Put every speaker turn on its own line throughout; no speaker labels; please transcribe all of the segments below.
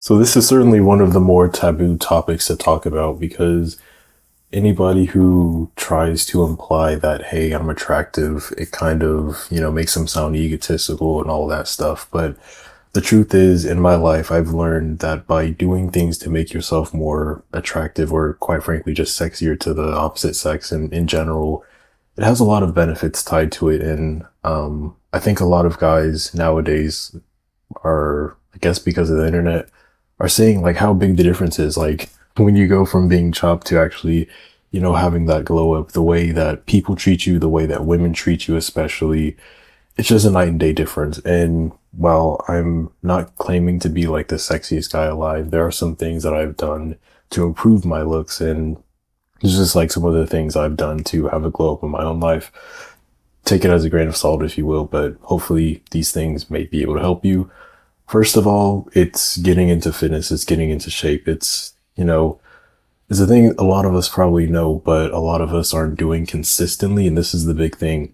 So this is certainly one of the more taboo topics to talk about because anybody who tries to imply that, hey, I'm attractive, it kind of, makes them sound egotistical and all that stuff. But the truth is, in my life, I've learned that by doing things to make yourself more attractive or quite frankly, just sexier to the opposite sex and in general, it has a lot of benefits tied to it. And, I think a lot of guys nowadays are, I guess because of the internet, are saying like how big the difference is. Like when you go from being chopped to actually, having that glow up, the way that people treat you, the way that women treat you, especially, it's just a night and day difference. And while I'm not claiming to be like the sexiest guy alive, there are some things that I've done to improve my looks. And it's just like some of the things I've done to have a glow up in my own life. Take it as a grain of salt, if you will, but hopefully these things may be able to help you. First of all, it's getting into fitness. It's getting into shape. It's a thing a lot of us probably know, but a lot of us aren't doing consistently. And this is the big thing.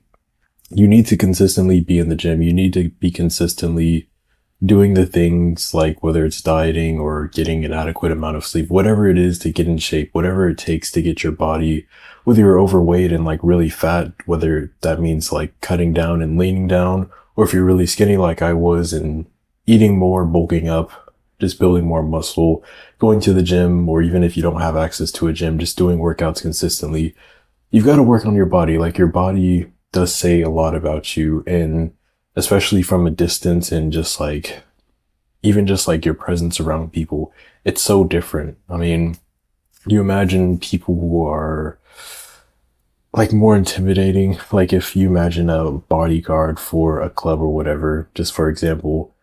You need to consistently be in the gym. You need to be consistently doing the things like whether it's dieting or getting an adequate amount of sleep, whatever it is to get in shape, whatever it takes to get your body, whether you're overweight and like really fat, whether that means like cutting down and leaning down, or if you're really skinny like I was and eating more, bulking up, just building more muscle, going to the gym, or even if you don't have access to a gym, just doing workouts consistently. You've got to work on your body. Like your body does say a lot about you, and especially from a distance and just like, even just like your presence around people, it's so different. I mean, you imagine people who are like more intimidating. Like if you imagine a bodyguard for a club or whatever, just for example,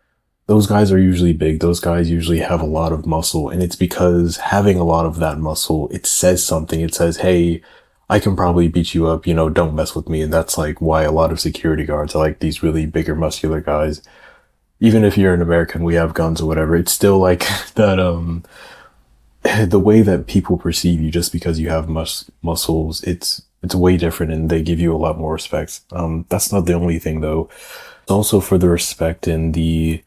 those guys are usually big. Those guys usually have a lot of muscle. And it's because having a lot of that muscle, it says something. It says, hey, I can probably beat you up, don't mess with me. And that's like why a lot of security guards are like these really bigger, muscular guys. Even if you're an American, we have guns or whatever. It's still like that, the way that people perceive you just because you have muscles, it's way different and they give you a lot more respect. That's not the only thing though. It's also for the respect and the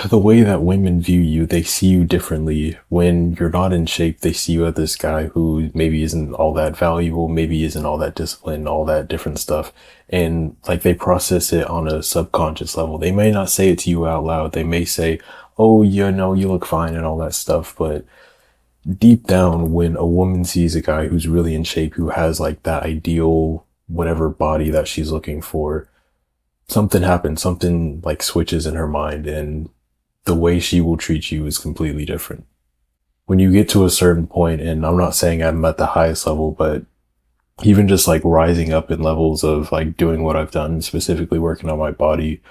way that women view you. They see you differently. When you're not in shape, they see you as this guy who maybe isn't all that valuable, maybe isn't all that disciplined, all that different stuff. And like they process it on a subconscious level. They may not say it to you out loud. They may say, oh, you look fine and all that stuff. But deep down, when a woman sees a guy who's really in shape, who has like that ideal, whatever body that she's looking for, something happens, something like switches in her mind, and the way she will treat you is completely different. When you get to a certain point, and I'm not saying I'm at the highest level, but even just like rising up in levels of like doing what I've done, specifically working on my body,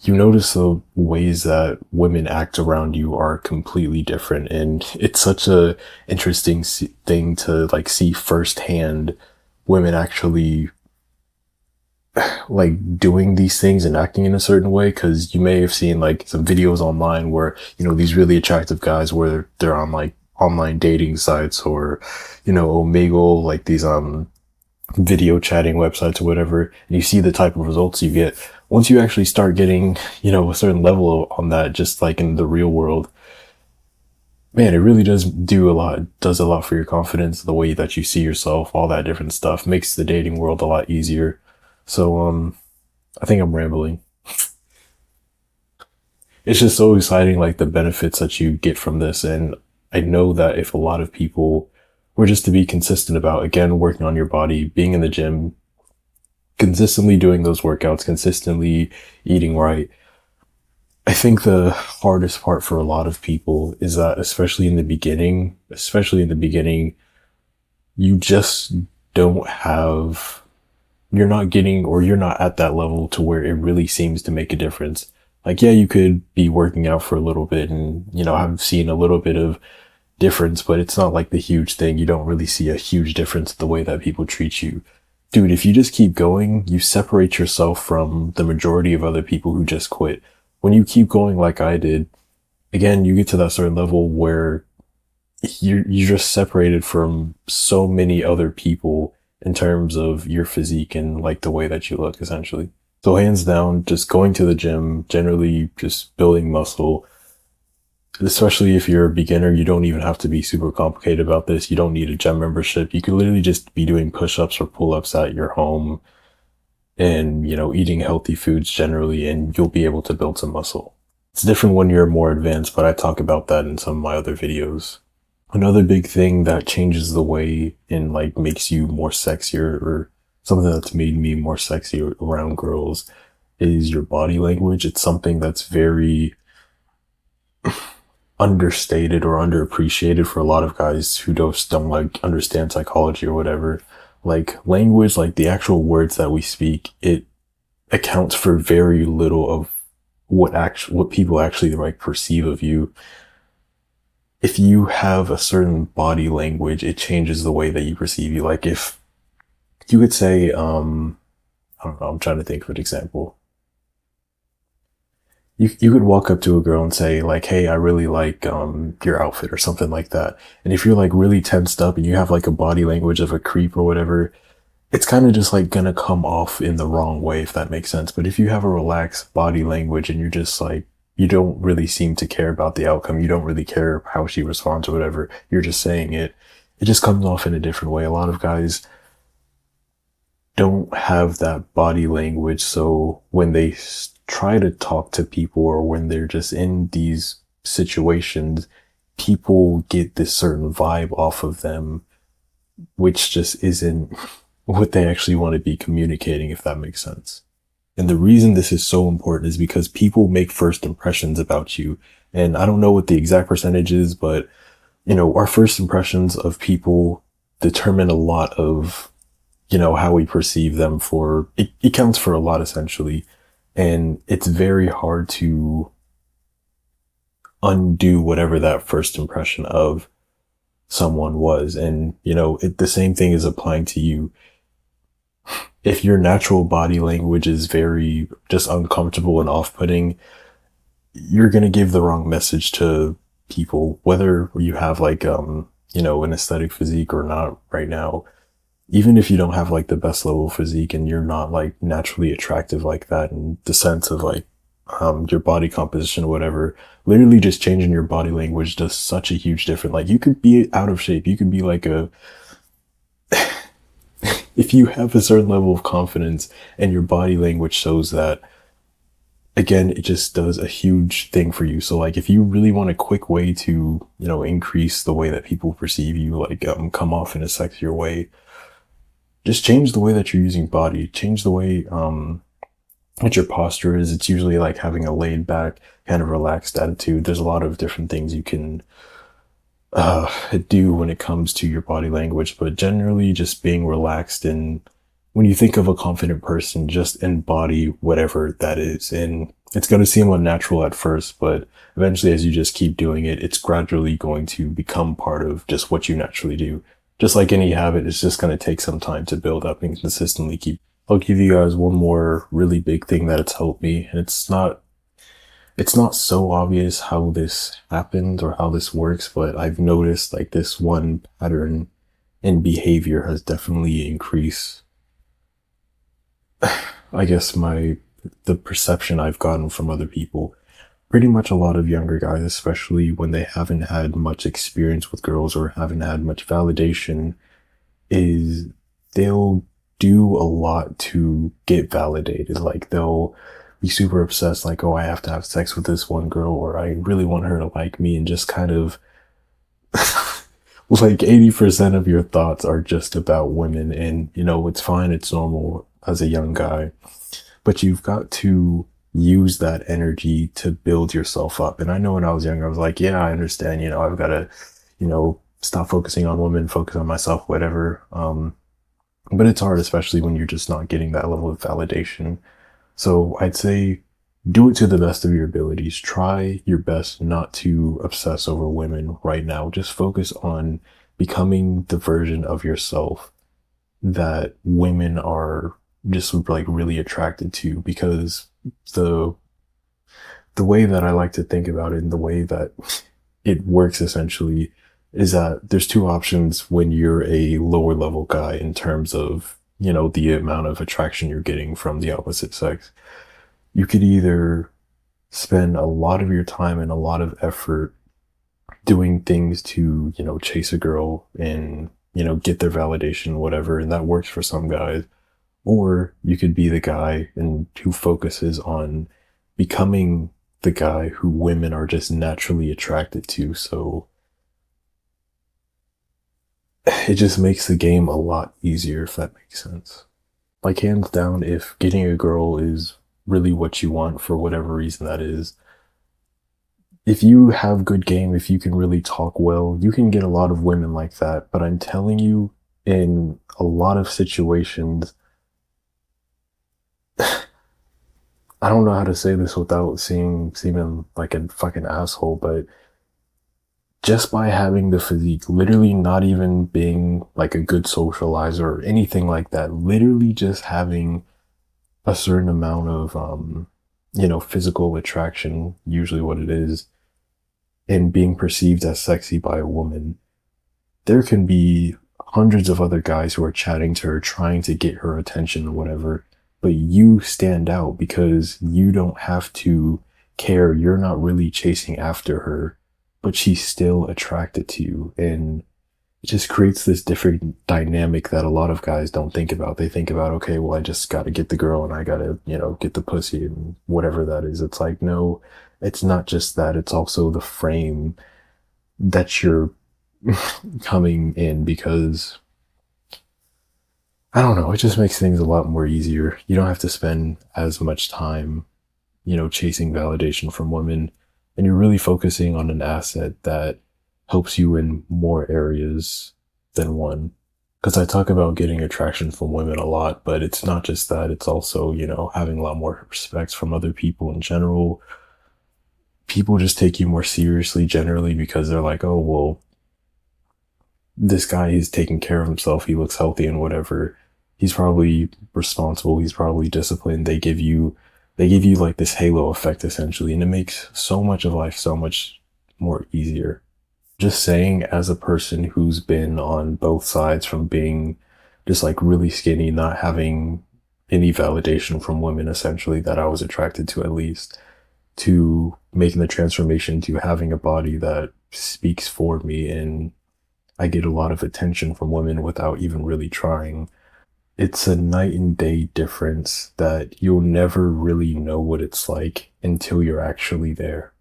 you notice the ways that women act around you are completely different. And it's such a interesting thing to like see firsthand women actually like doing these things and acting in a certain way, because you may have seen like some videos online where these really attractive guys where they're on like online dating sites or Omegle, like these video chatting websites or whatever, and you see the type of results you get once you actually start getting a certain level on that, just like in the real world. Man, it really does a lot for your confidence, the way that you see yourself, all that different stuff makes the dating world a lot easier. So, I think I'm rambling. It's just so exciting, like the benefits that you get from this. And I know that if a lot of people were just to be consistent about, again, working on your body, being in the gym, consistently doing those workouts, consistently eating right, I think the hardest part for a lot of people is that, especially in the beginning, you just don't have, you're not getting, or you're not at that level to where it really seems to make a difference. Like, yeah, you could be working out for a little bit and, I've seen a little bit of difference, but it's not like the huge thing. You don't really see a huge difference in the way that people treat you. Dude, if you just keep going, you separate yourself from the majority of other people who just quit. When you keep going like I did, again, you get to that certain level where you're just separated from so many other people in terms of your physique and like the way that you look, essentially. So hands down, just going to the gym, generally just building muscle, Especially if you're a beginner, you don't even have to be super complicated about this. You don't need a gym membership. You could literally just be doing push-ups or pull-ups at your home and, eating healthy foods generally, and you'll be able to build some muscle. It's different when you're more advanced, but I talk about that in some of my other videos. Another big thing that changes the way and like makes you more sexier, or something that's made me more sexy around girls, is your body language. It's something that's very understated or underappreciated for a lot of guys who don't like understand psychology or whatever. Like language, like the actual words that we speak, it accounts for very little of what people actually like perceive of you. If you have a certain body language, it changes the way that you perceive you. Like if you could say, I don't know, I'm trying to think of an example. You could walk up to a girl and say like, hey, I really like your outfit or something like that. And if you're like really tensed up and you have like a body language of a creep or whatever, it's kind of just like gonna come off in the wrong way, if that makes sense. But if you have a relaxed body language and you're just like, you don't really seem to care about the outcome, you don't really care how she responds or whatever, you're just saying it, it just comes off in a different way. A lot of guys don't have that body language. So when they try to talk to people or when they're just in these situations, people get this certain vibe off of them, which just isn't what they actually want to be communicating, if that makes sense. And the reason this is so important is because people make first impressions about you. And I don't know what the exact percentage is, but our first impressions of people determine a lot of, how we perceive them. For it counts for a lot, essentially. And it's very hard to undo whatever that first impression of someone was. And, the same thing is applying to you. If your natural body language is very just uncomfortable and off-putting, you're going to give the wrong message to people, whether you have like, an aesthetic physique or not right now. Even if you don't have like the best level of physique and you're not like naturally attractive like that in the sense of like, your body composition or whatever, literally just changing your body language does such a huge difference. Like you could be out of shape. You could be like if you have a certain level of confidence and your body language shows that, again, it just does a huge thing for you. So like if you really want a quick way to, increase the way that people perceive you, like come off in a sexier way, just change the way that you're using body, change the way what your posture is. It's usually like having a laid back, kind of relaxed attitude. There's a lot of different things you can do when it comes to your body language, but generally just being relaxed. And when you think of a confident person, just embody whatever that is. And it's going to seem unnatural at first, but eventually as you just keep doing it, it's gradually going to become part of just what you naturally do. Just like any habit, it's just going to take some time to build up and consistently keep. I'll give you guys one more really big thing that it's helped me. And it's not so obvious how this happened or how this works, but I've noticed like this one pattern in behavior has definitely increased, I guess, the perception I've gotten from other people. Pretty much a lot of younger guys, especially when they haven't had much experience with girls or haven't had much validation, is they'll do a lot to get validated. Like they'll be super obsessed, like, oh, I have to have sex with this one girl, or I really want her to like me, and just kind of like 80% of your thoughts are just about women. And, it's fine, it's normal as a young guy, but you've got to use that energy to build yourself up. And I know when I was younger, I was like, yeah, I understand, I've got to, stop focusing on women, focus on myself, whatever. But it's hard, especially when you're just not getting that level of validation. So I'd say do it to the best of your abilities. Try your best not to obsess over women right now. Just focus on becoming the version of yourself that women are just like really attracted to. Because the way that I like to think about it and the way that it works essentially is that there's two options when you're a lower level guy in terms of, the amount of attraction you're getting from the opposite sex. You could either spend a lot of your time and a lot of effort doing things to, chase a girl and, get their validation, whatever. And that works for some guys. Or you could be the guy and who focuses on becoming the guy who women are just naturally attracted to. So it just makes the game a lot easier, if that makes sense. Like, hands down, if getting a girl is really what you want for whatever reason that is, if you have good game, if you can really talk well, you can get a lot of women like that. But I'm telling you, in a lot of situations, I don't know how to say this without seeming like a fucking asshole, but just by having the physique, literally not even being like a good socializer or anything like that, literally just having a certain amount of physical attraction, usually what it is, and being perceived as sexy by a woman, there can be hundreds of other guys who are chatting to her, trying to get her attention or whatever, but you stand out because you don't have to care. You're not really chasing after her, but she's still attracted to you. And it just creates this different dynamic that a lot of guys don't think about. They think about, okay, well, I just got to get the girl and I got to, get the pussy and whatever that is. It's like, no, it's not just that. It's also the frame that you're coming in because I don't know, it just makes things a lot more easier. You don't have to spend as much time, chasing validation from women, and you're really focusing on an asset that helps you in more areas than one. Because I talk about getting attraction from women a lot, but it's not just that, it's also, having a lot more respect from other people in general. People just take you more seriously generally because they're like, oh, well, this guy is taking care of himself. He looks healthy and whatever. He's probably responsible. He's probably disciplined. They give you like this halo effect essentially, and it makes so much of life so much more easier. Just saying, as a person who's been on both sides from being just like really skinny, not having any validation from women essentially that I was attracted to at least, to making the transformation to having a body that speaks for me and I get a lot of attention from women without even really trying. It's a night and day difference that you'll never really know what it's like until you're actually there.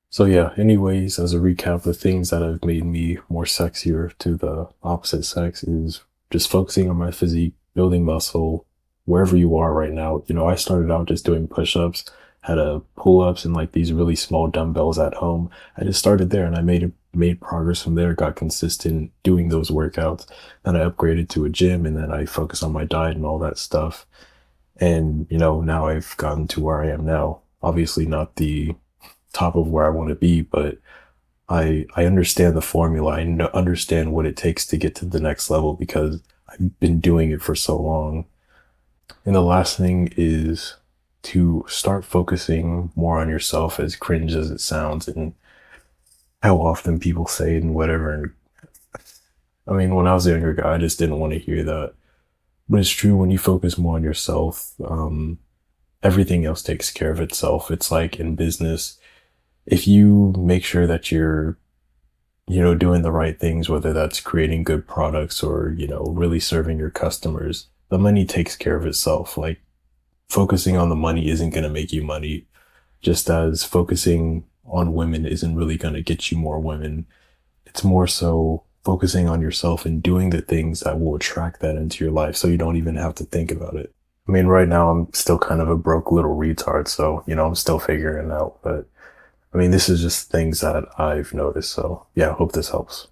So yeah, anyways, as a recap, the things that have made me more sexier to the opposite sex is just focusing on my physique, building muscle, wherever you are right now. I started out just doing push-ups, had a pull-ups and like these really small dumbbells at home. I just started there and I made progress from there, got consistent doing those workouts. Then I upgraded to a gym and then I focused on my diet and all that stuff. And, now I've gotten to where I am now. Obviously not the top of where I want to be, but I understand the formula. I understand what it takes to get to the next level because I've been doing it for so long. And the last thing is to start focusing more on yourself, as cringe as it sounds, and how often people say it and whatever. And I mean, when I was a younger guy, I just didn't want to hear that. But it's true, when you focus more on yourself, everything else takes care of itself. It's like in business, if you make sure that you're, doing the right things, whether that's creating good products or, really serving your customers, the money takes care of itself. Like, focusing on the money isn't going to make you money, just as focusing on women isn't really going to get you more women. It's more so focusing on yourself and doing the things that will attract that into your life so you don't even have to think about it. I mean, right now I'm still kind of a broke little retard, so, I'm still figuring it out. But I mean, this is just things that I've noticed. So yeah, I hope this helps.